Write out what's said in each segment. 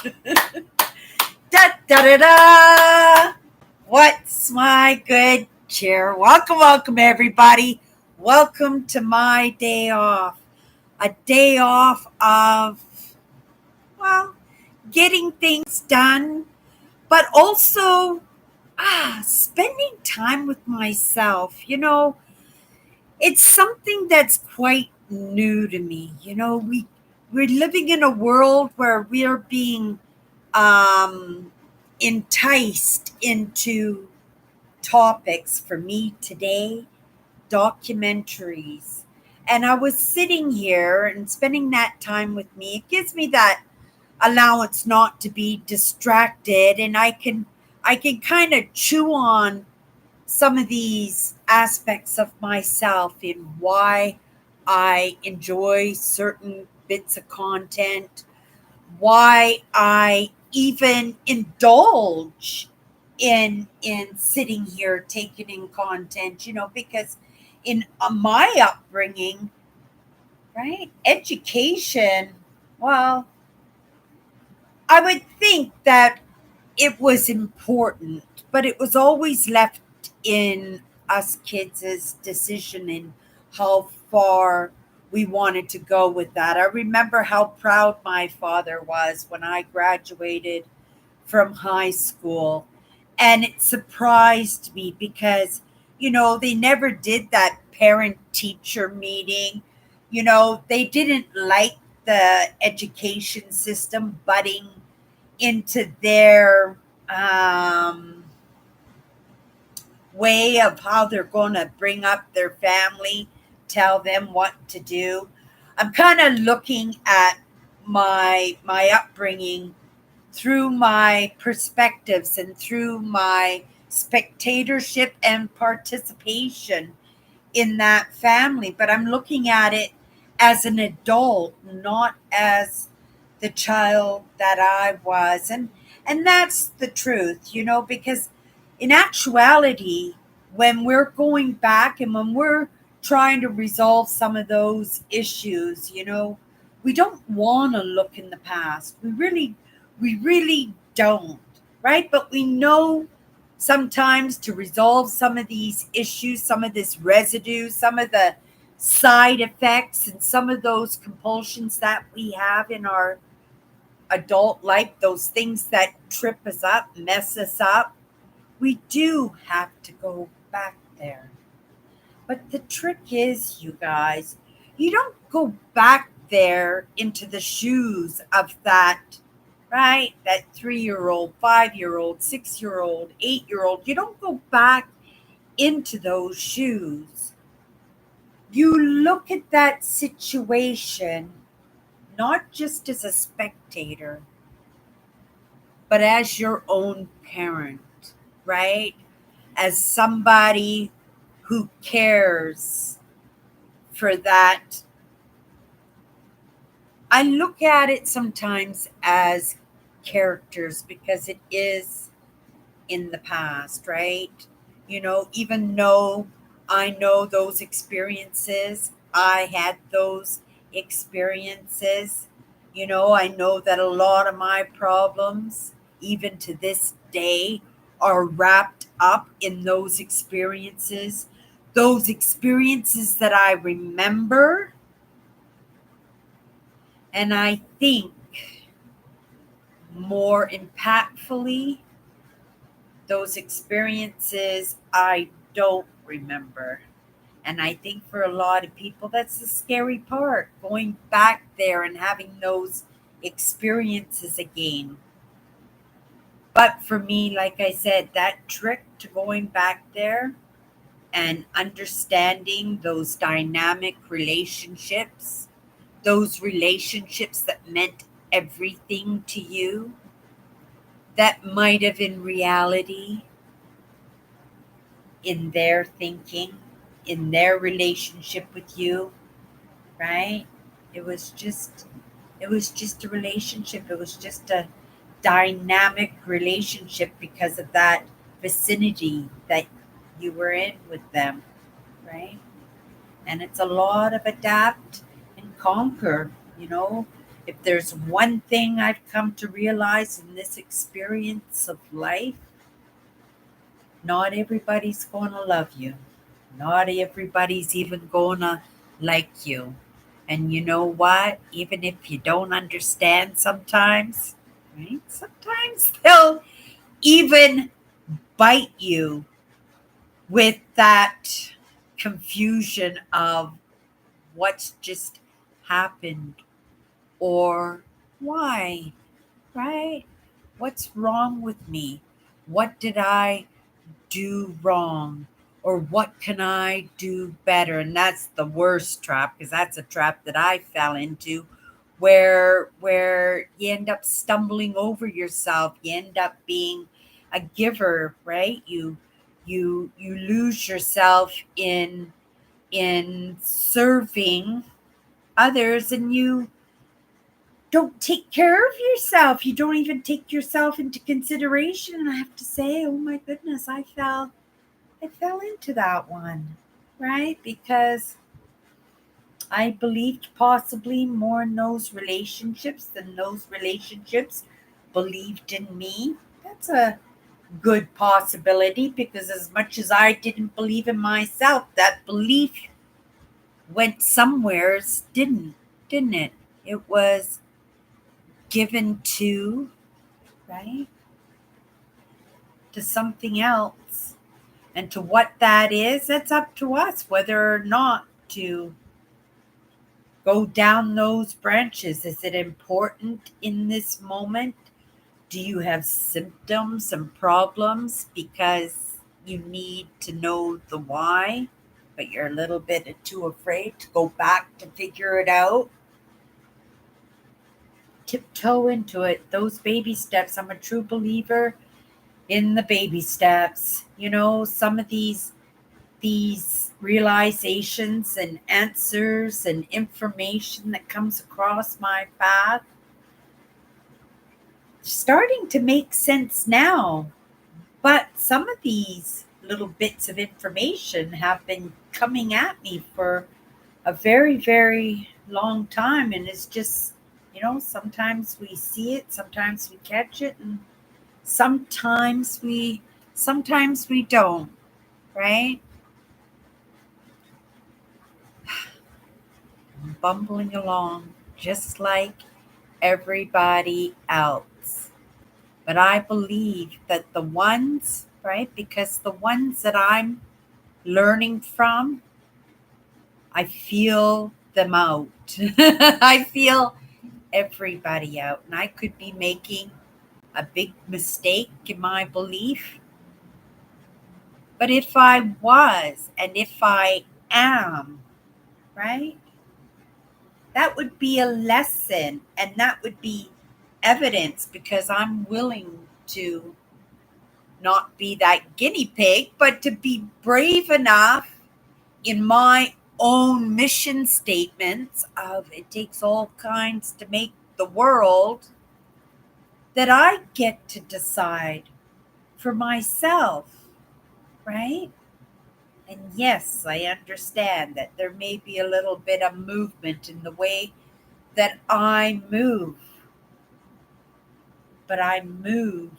Da da da da! What's my good cheer? Welcome, everybody. Welcome to my day off. A day off of, well, getting things done, but also spending time with myself. It's something that's quite new to me. We're living in a world where we're being um, enticed into topics. For me today, documentaries. And I was sitting here and spending that time with me. It gives me that allowance not to be distracted, and I can kind of chew on some of these aspects of myself in why I enjoy certain bits of content, why I even indulge in sitting here taking in content, because in my upbringing, right, education, well, I would think that it was important, but it was always left in us kids' decision in how far we wanted to go with that. I remember how proud my father was when I graduated from high school. And it surprised me because, they never did that parent teacher meeting. They didn't like the education system butting into their um, way of how they're going to bring up their family, tell them what to do. I'm kind of looking at my upbringing through my perspectives and through my spectatorship and participation in that family, but I'm looking at it as an adult, not as the child that I was. And that's the truth, because in actuality, when we're going back and when we're trying to resolve some of those issues, we don't want to look in the past. We really don't, right? But we know sometimes to resolve some of these issues, some of this residue, some of the side effects, and some of those compulsions that we have in our adult life, those things that trip us up, mess us up, we do have to go back there. But the trick is, you guys, you don't go back there into the shoes of that, right? That 3-year old, 5-year old, 6-year old, 8-year old. You don't go back into those shoes. You look at that situation not just as a spectator, but as your own parent, right? As somebody who cares for that. I look at it sometimes as characters because it is in the past, right? Even though I know those experiences, I had those experiences. I know that a lot of my problems, even to this day, are wrapped up in those experiences that I remember. And I think more impactfully, those experiences I don't remember. And I think for a lot of people, that's the scary part, going back there and having those experiences again. But for me, like I said, that trick to going back there and understanding those dynamic relationships, those relationships that meant everything to you, that might have in reality, in their thinking, in their relationship with you, right? It was just it was just a relationship. It was just a dynamic relationship because of that vicinity that you were in with them, right? And it's a lot of adapt and conquer, you know. If there's one thing I've come to realize in this experience of life, not everybody's going to love you. Not everybody's even going to like you. And you know what? Even if you don't understand sometimes, right? Sometimes they'll even bite you with that confusion of what's just happened or why, right? What's wrong with me? What did I do wrong? Or what can I do better? And that's the worst trap, because that's a trap that I fell into, where you end up stumbling over yourself. You end up being a giver, right? You lose yourself in serving others, and you don't take care of yourself. You don't even take yourself into consideration. And I have to say, oh my goodness, I fell into that one, right? Because I believed possibly more in those relationships than those relationships believed in me. That's a good possibility, because as much as I didn't believe in myself, that belief went somewheres, didn't it? It was given to, right, to something else. And to what that is, that's up to us whether or not to go down those branches. Is it important in this moment? Do you have symptoms and problems because you need to know the why, but you're a little bit too afraid to go back to figure it out? Tiptoe into it. Those baby steps. I'm a true believer in the baby steps. Some of these realizations and answers and information that comes across my path starting to make sense now. But some of these little bits of information have been coming at me for a very, very long time. And it's just, sometimes we see it, sometimes we catch it, and sometimes we don't, right? Bumbling along just like everybody else. But I believe that the ones, right, because the ones that I'm learning from, I feel them out. I feel everybody out. And I could be making a big mistake in my belief. But if I was, and if I am, right, that would be a lesson, and that would be evidence, because I'm willing to not be that guinea pig, but to be brave enough in my own mission statements of it takes all kinds to make the world, that I get to decide for myself, right? And yes, I understand that there may be a little bit of movement in the way that I move, but I move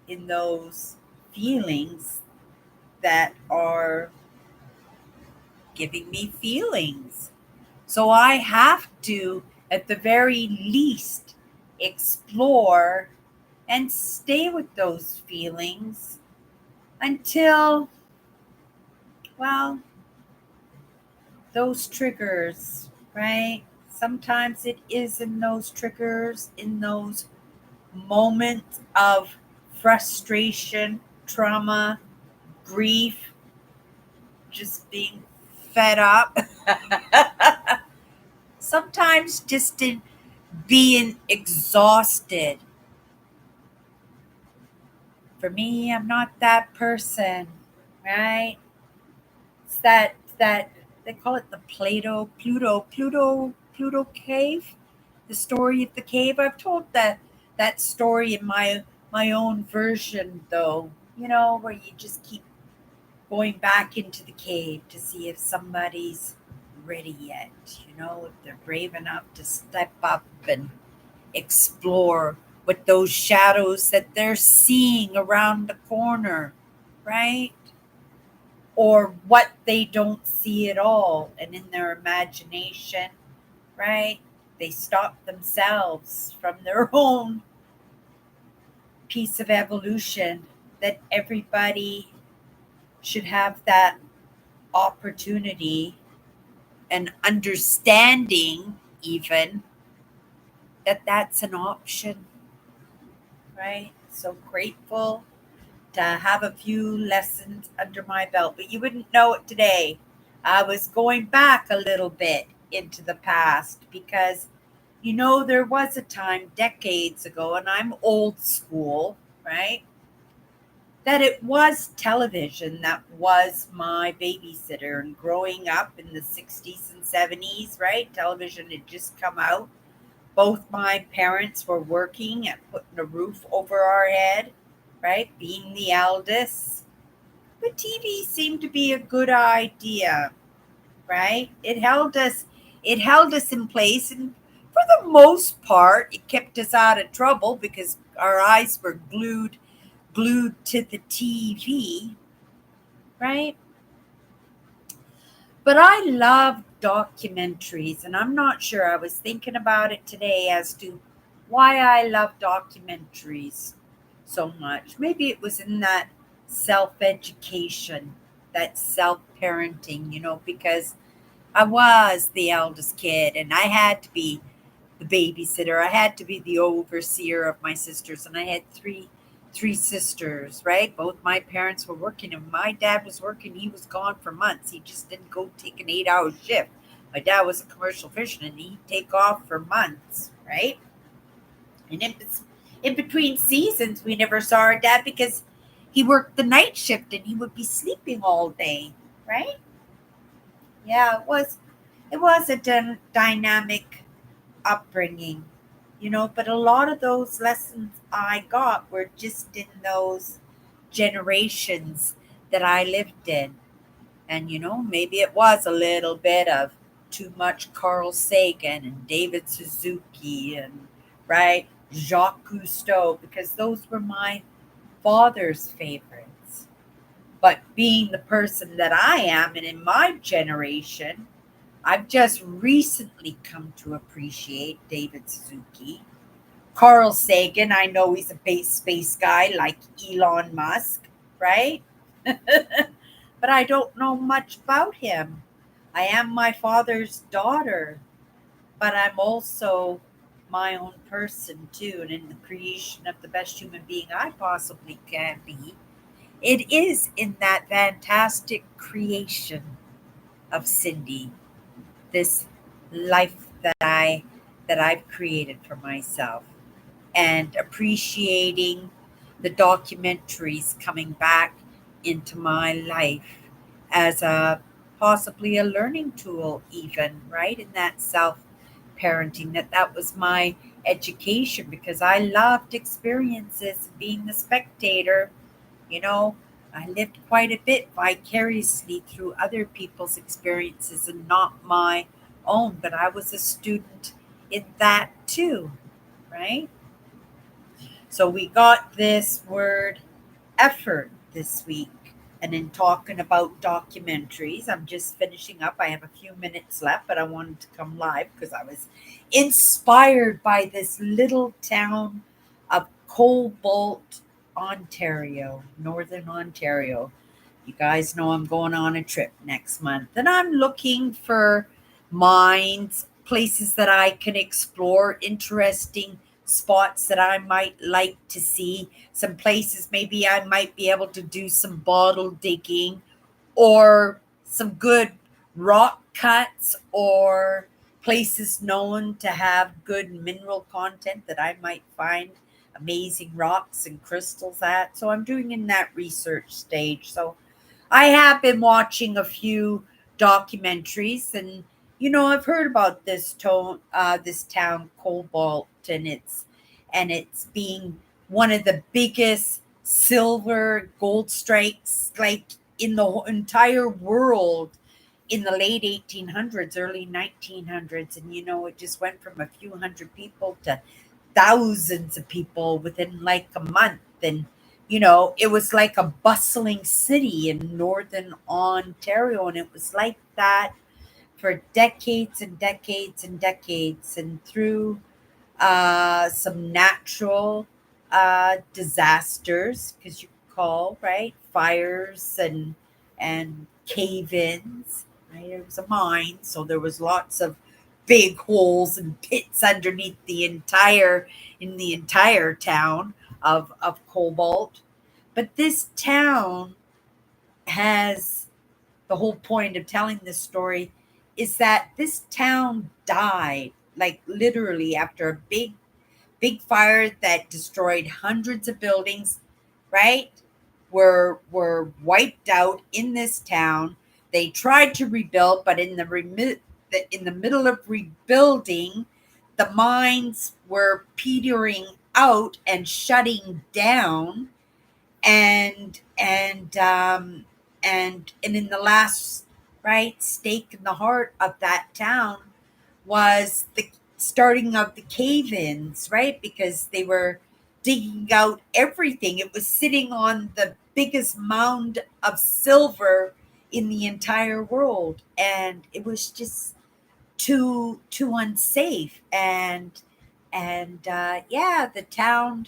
in those feelings that are giving me feelings. So I have to, at the very least, explore and stay with those feelings until, well, those triggers, right? Sometimes it is in those triggers, in those moments of frustration, trauma, grief, just being fed up. Sometimes just in being exhausted. For me, I'm not that person, right? It's that they call it the Pluto cave, the story of the cave. I've told that story in my own version, though. Where you just keep going back into the cave to see if somebody's ready yet, if they're brave enough to step up and explore what those shadows that they're seeing around the corner, right? Or what they don't see at all. And in their imagination, right? They stop themselves from their own piece of evolution, that everybody should have that opportunity and understanding, even that that's an option, right? So grateful to have a few lessons under my belt, but you wouldn't know it today. I was going back a little bit into the past because, there was a time decades ago, and I'm old school, right? That it was television that was my babysitter. And growing up in the 60s and 70s, right? Television had just come out. Both my parents were working at putting a roof over our head, right? Being the eldest. But TV seemed to be a good idea, right? It held us in place, and for the most part it kept us out of trouble because our eyes were glued to the TV, right? But I love documentaries, and I'm not sure. I was thinking about it today as to why I love documentaries so much. Maybe it was in that self education, that self parenting, because I was the eldest kid and I had to be the babysitter. I had to be the overseer of my sisters, and I had three sisters, right? Both my parents were working, and my dad was working. He was gone for months. He just didn't go take an 8-hour shift. My dad was a commercial fisherman, and he'd take off for months, right? And in between seasons, we never saw our dad because he worked the night shift and he would be sleeping all day, right? Yeah, it was a dynamic upbringing, but a lot of those lessons I got were just in those generations that I lived in. And, maybe it was a little bit of too much Carl Sagan and David Suzuki and, right, Jacques Cousteau, because those were my father's favorites. But being the person that I am, and in my generation, I've just recently come to appreciate David Suzuki. Carl Sagan, I know he's a space guy like Elon Musk, right? But I don't know much about him. I am my father's daughter, but I'm also my own person too. And in the creation of the best human being I possibly can be, it is in that fantastic creation of Cindy, this life that I've created for myself, and appreciating the documentaries coming back into my life as a possibly a learning tool, even, right, in that self parenting, that was my education, because I loved experiences, being the spectator. you know I lived quite a bit vicariously through other people's experiences and not my own, but I was a student in that too, right? So we got this word effort this week. And in talking about documentaries, I'm just finishing up. I have a few minutes left, but I wanted to come live because I was inspired by this little town of Cobalt, Ontario, Northern Ontario. You guys know I'm going on a trip next month, and I'm looking for mines, places that I can explore, interesting spots that I might like to see, some places maybe I might be able to do some bottle digging, or some good rock cuts, or places known to have good mineral content that I might find amazing rocks and crystals at. So I'm doing in that research stage. So I have been watching a few documentaries, and I've heard about this town Cobalt, and it's being one of the biggest silver gold strikes, like, in the entire world, in the late 1800s, early 1900s, and it just went from a few hundred people to thousands of people within like a month. And it was like a bustling city in northern Ontario, and it was like that for decades and decades and decades. And through some natural disasters, because you call, right, fires and cave-ins, right? It was a mine, so there was lots of big holes and pits underneath the entire town of Cobalt. But this town has, the whole point of telling this story is that this town died, like literally, after a big fire that destroyed hundreds of buildings, right? Were wiped out in this town. They tried to rebuild, but in the middle of rebuilding, the mines were petering out and shutting down, and in the last, right, stake in the heart of that town was the starting of the cave-ins, right? Because they were digging out everything. It was sitting on the biggest mound of silver in the entire world, and it was just too unsafe. And yeah, the town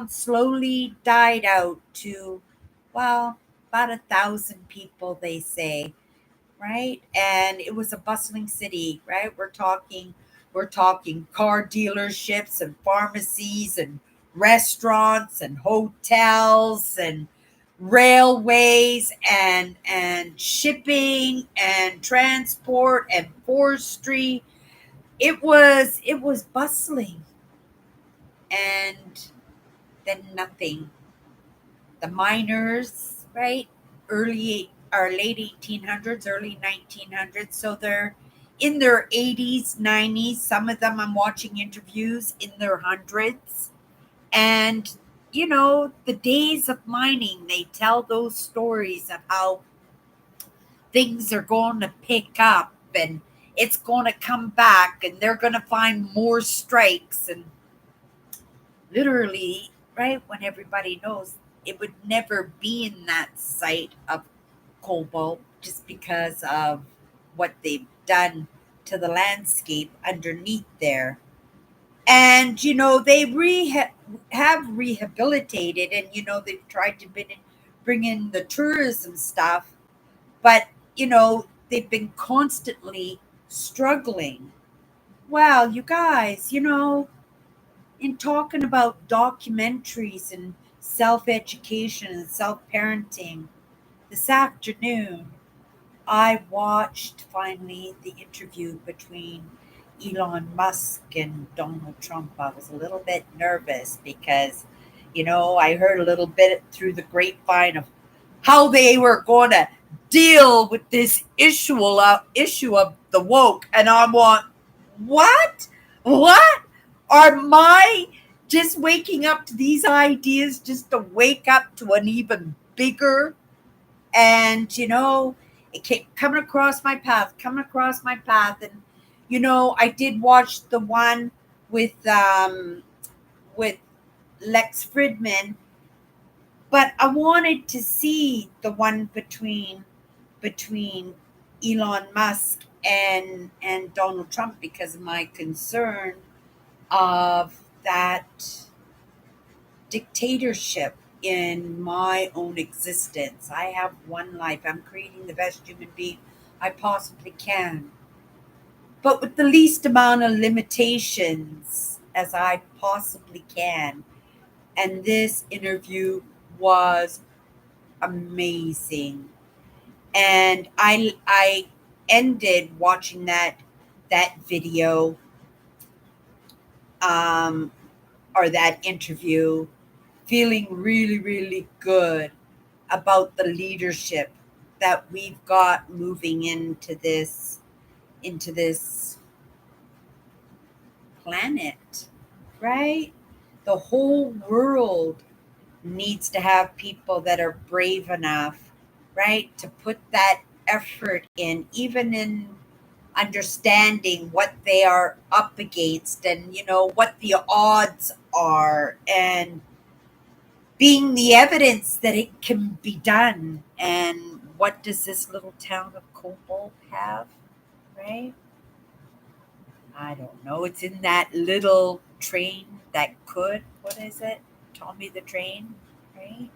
slowly died out to, well, about 1,000 people, they say, right? And it was a bustling city, right? We're talking car dealerships and pharmacies and restaurants and hotels and railways and shipping and transport and forestry. It was bustling, and then nothing. The miners, right? Early or late 1800s, early 1900s. So they're in their 80s, 90s. Some of them, I'm watching interviews in their hundreds. And, the days of mining, they tell those stories of how things are going to pick up and it's going to come back and they're going to find more strikes. And literally, right, when everybody knows it would never be in that site of cobalt, just because of what they've done to the landscape underneath there. And they have rehabilitated, and they've tried to bring in the tourism stuff, but they've been constantly struggling. Well, you guys, in talking about documentaries and self education and self parenting, this afternoon I watched finally the interview between Elon Musk and Donald Trump. I was a little bit nervous because, I heard a little bit through the grapevine of how they were going to deal with this issue of the woke. And I'm like, what? What? Are my just waking up to these ideas just to wake up to an even bigger? And it kept coming across my path. And I did watch the one with Lex Fridman, but I wanted to see the one between Elon Musk and Donald Trump, because of my concern of that dictatorship in my own existence. I have one life. I'm creating the best human being I possibly can, but with the least amount of limitations as I possibly can. And this interview was amazing. And I ended watching that video, um, or that interview, feeling really, really good about the leadership that we've got moving into this planet, right? The whole world needs to have people that are brave enough, right, to put that effort in, even in understanding what they are up against, and what the odds are, and being the evidence that it can be done. And what does this little town of Cobalt have, right? I don't know. It's in that little train that could, what is it? Tommy the Train, right?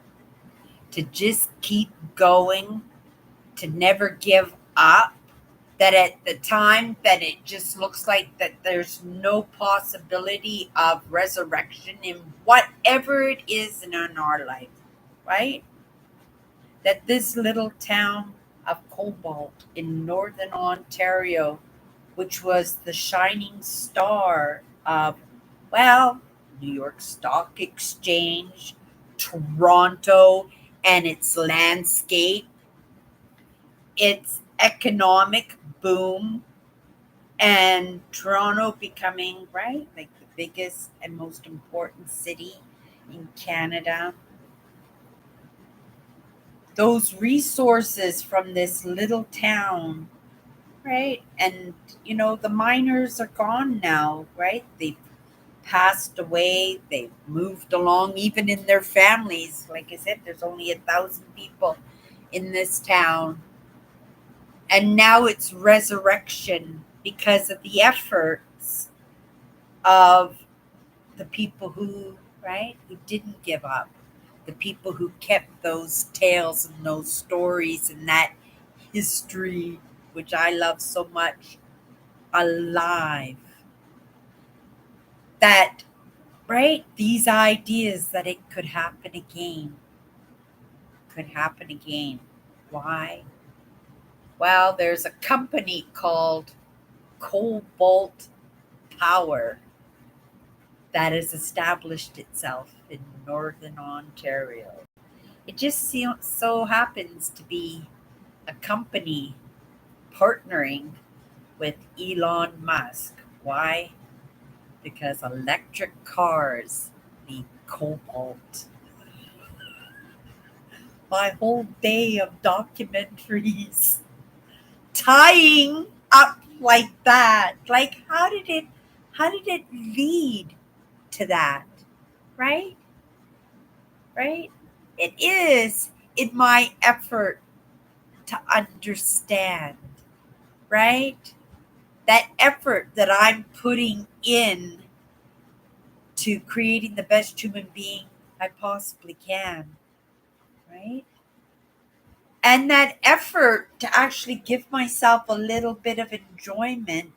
To just keep going, to never give up. That at the time that it just looks like that there's no possibility of resurrection in whatever it is in our life, right? That this little town of Cobalt in northern Ontario, which was the shining star of, well, New York Stock Exchange, Toronto, and its landscape, its economic boom, and Toronto becoming, right, like the biggest and most important city in Canada. Those resources from this little town, right? And the miners are gone now, right? They've passed away, they've moved along, even in their families. Like I said, there's only 1,000 people in this town. And now it's resurrection because of the efforts of the people who, right, who didn't give up, the people who kept those tales and those stories and that history, which I love so much, alive. That, right, these ideas that it could happen again, could happen again. Why? Well, there's a company called Cobalt Power that has established itself in northern Ontario. It just so happens to be a company partnering with Elon Musk. Why? Because electric cars need cobalt. My whole day of documentaries tying up like that. Like, how did it lead to that? Right? Right? It is in my effort to understand, right? That effort that I'm putting in to creating the best human being I possibly can, right? And that effort to actually give myself a little bit of enjoyment,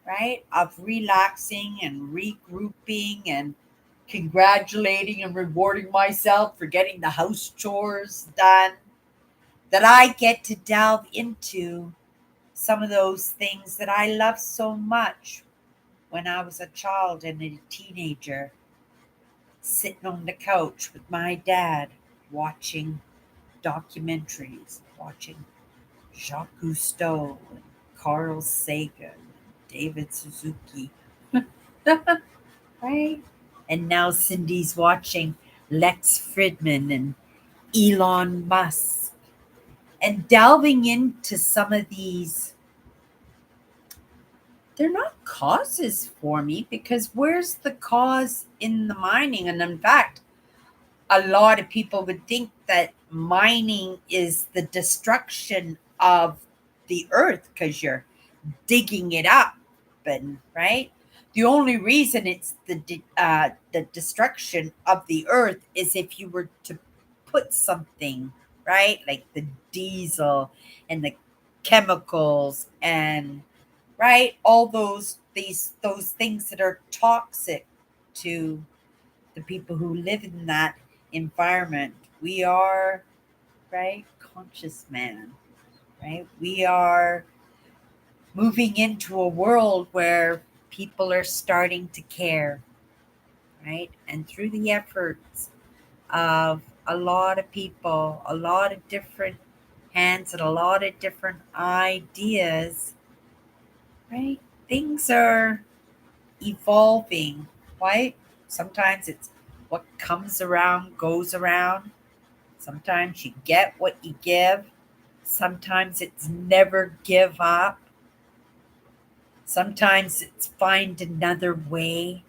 right? Of relaxing and regrouping and congratulating and rewarding myself for getting the house chores done, that I get to delve into some of those things that I loved so much when I was a child and a teenager, sitting on the couch with my dad, watching documentaries, watching Jacques Cousteau and Carl Sagan, David Suzuki, right? And now Cindy's watching Lex Fridman and Elon Musk, and delving into some of these. They're not causes for me, because where's the cause in the mining? And in fact, a lot of people would think that mining is the destruction of the earth because you're digging it up, and right, the only reason it's the destruction of the earth is if you were to put something, right, like the diesel and the chemicals, and right, all those things that are toxic to the people who live in that environment. We are, right, conscious man, right? We are moving into a world where people are starting to care, right? And through the efforts of a lot of people, a lot of different hands, and a lot of different ideas, right? Things are evolving, right? Sometimes it's what comes around goes around. Sometimes you get what you give. Sometimes it's never give up. Sometimes it's find another way,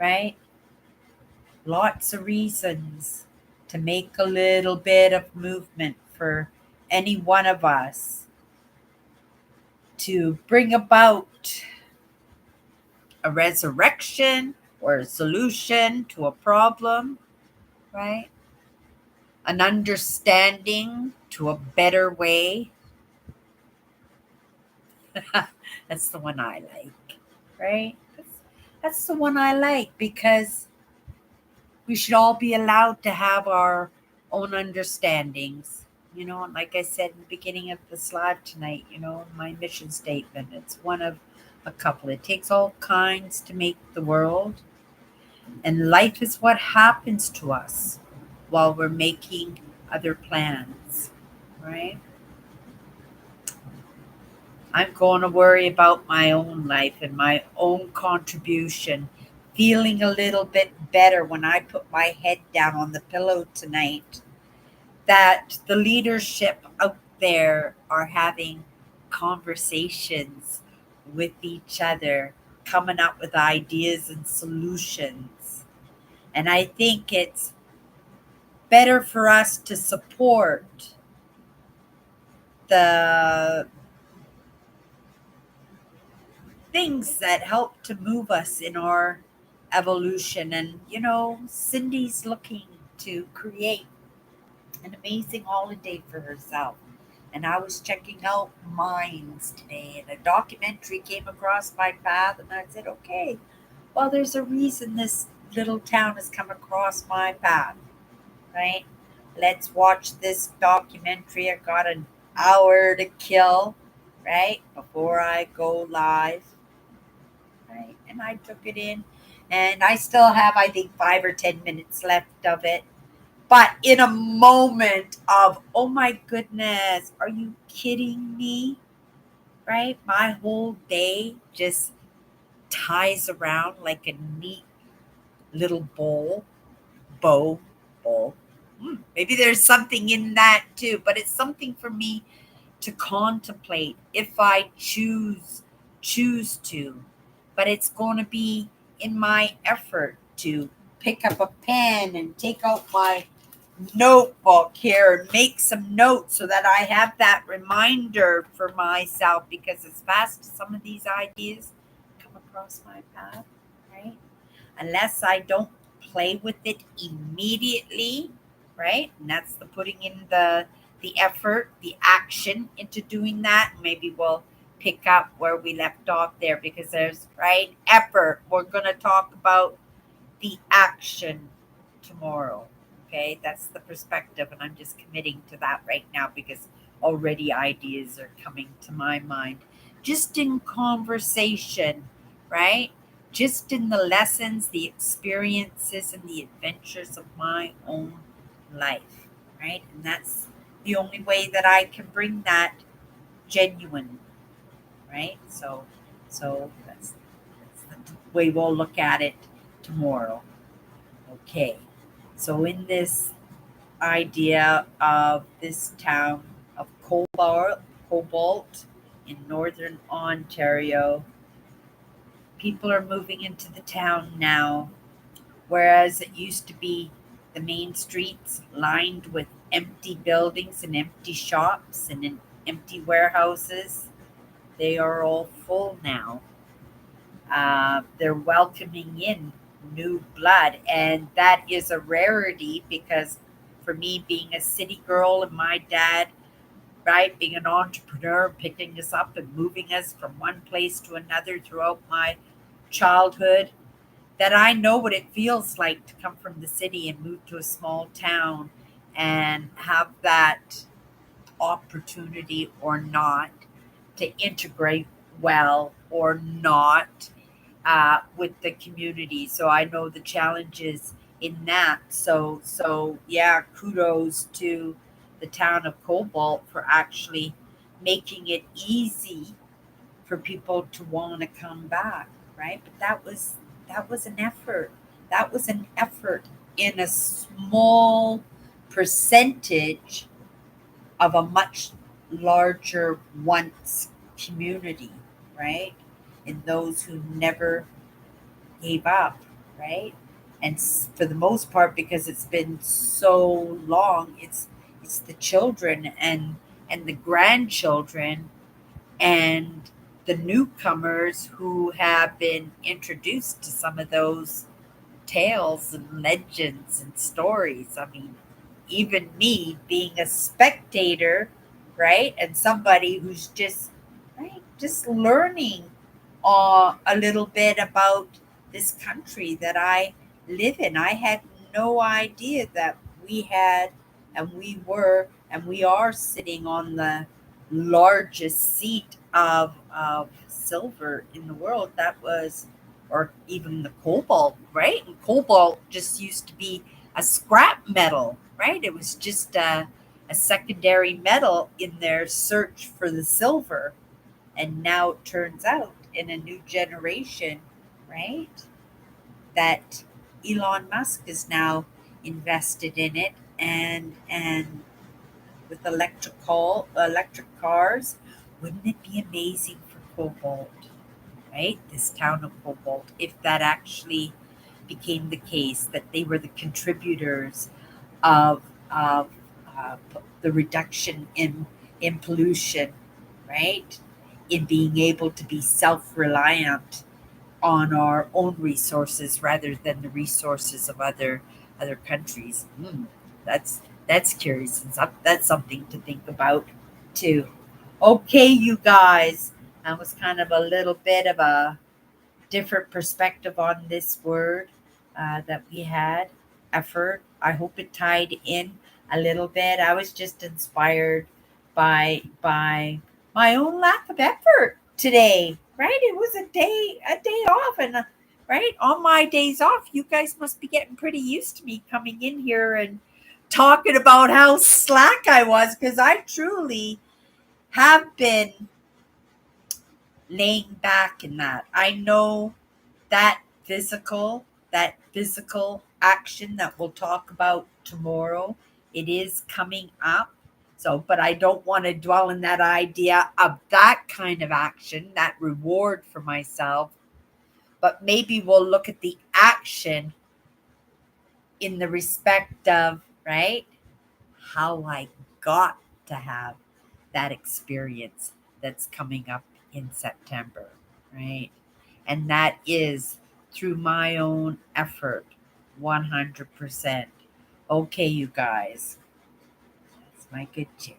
right? Lots of reasons to make a little bit of movement for any one of us to bring about a resurrection or a solution to a problem, right? An understanding to a better way. That's the one I like, right? That's the one I like because we should all be allowed to have our own understandings. And like I said in the beginning of this live tonight, my mission statement, it's one of a couple. It takes all kinds to make the world, and life is what happens to us while we're making other plans, right? I'm going to worry about my own life and my own contribution, feeling a little bit better when I put my head down on the pillow tonight, that the leadership out there are having conversations with each other, coming up with ideas and solutions. And I think it's better for us to support the things that help to move us in our evolution. And, Cindy's looking to create an amazing holiday for herself. And I was checking out mines today, and a documentary came across my path, and I said, okay, well, there's a reason this little town has come across my path, right? Let's watch this documentary. I got an hour to kill, right, before I go live, right? And I took it in, and I still have, I think, 5 or 10 minutes left of it. But in a moment of, oh my goodness, are you kidding me? Right? My whole day just ties around like a neat little bow, bowl. Maybe there's something in that too, but it's something for me to contemplate if I choose to. But it's going to be in my effort to pick up a pen and take out my notebook here and make some notes so that I have that reminder for myself, because as fast as some of these ideas come across my path, right? Unless I don't play with it immediately, right? And that's the putting in the effort, the action into doing that. Maybe we'll pick up where we left off there, because there's right effort. We're going to talk about the action tomorrow. Okay, that's the perspective, and I'm just committing to that right now because already ideas are coming to my mind. Just in conversation, right? Just in the lessons, the experiences, and the adventures of my own life, right? And that's the only way that I can bring that genuine, right? So that's the way we'll look at it tomorrow. Okay. So in this idea of this town of Cobalt in northern Ontario, people are moving into the town now, whereas it used to be the main streets lined with empty buildings and empty shops and empty warehouses. They are all full now. They're welcoming in new blood, and that is a rarity because for me, being a city girl, and my dad, right, being an entrepreneur, picking us up and moving us from one place to another throughout my childhood, that I know what it feels like to come from the city and move to a small town and have that opportunity or not to integrate well or not with the community. So I know the challenges in that. So yeah, kudos to the town of Cobalt for actually making it easy for people to want to come back, right? But that was an effort. That was an effort in a small percentage of a much larger once community, right? And those who never gave up, right? And for the most part, because it's been so long, it's the children and the grandchildren and the newcomers who have been introduced to some of those tales and legends and stories. I mean, even me being a spectator, right, and somebody who's just right, just learning a little bit about this country that I live in. I had no idea that we had, and we were, and we are sitting on the largest seat of silver in the world. That was, or even the cobalt, right? And cobalt just used to be a scrap metal, right? It was just a secondary metal in their search for the silver. And now it turns out in a new generation, right, that Elon Musk is now invested in it and with electric cars, wouldn't it be amazing for cobalt, right? This town of Cobalt, if that actually became the case, that they were the contributors of the reduction in pollution, right? In being able to be self reliant on our own resources rather than the resources of other countries. That's curious and that's something to think about too. Okay, you guys, that was kind of a little bit of a different perspective on this word that we had. Effort. I hope it tied in a little bit. I was just inspired by my own lack of effort today. Right? It was a day off, and right on my days off, you guys must be getting pretty used to me coming in here and talking about how slack I was because I truly have been laying back in that. I know that physical action that we'll talk about tomorrow, it is coming up. So, but I don't want to dwell in that idea of that kind of action, that reward for myself. But maybe we'll look at the action in the respect of, right, how I got to have that experience that's coming up in September, right? And that is through my own effort, 100%. Okay, you guys, that's my good cheer.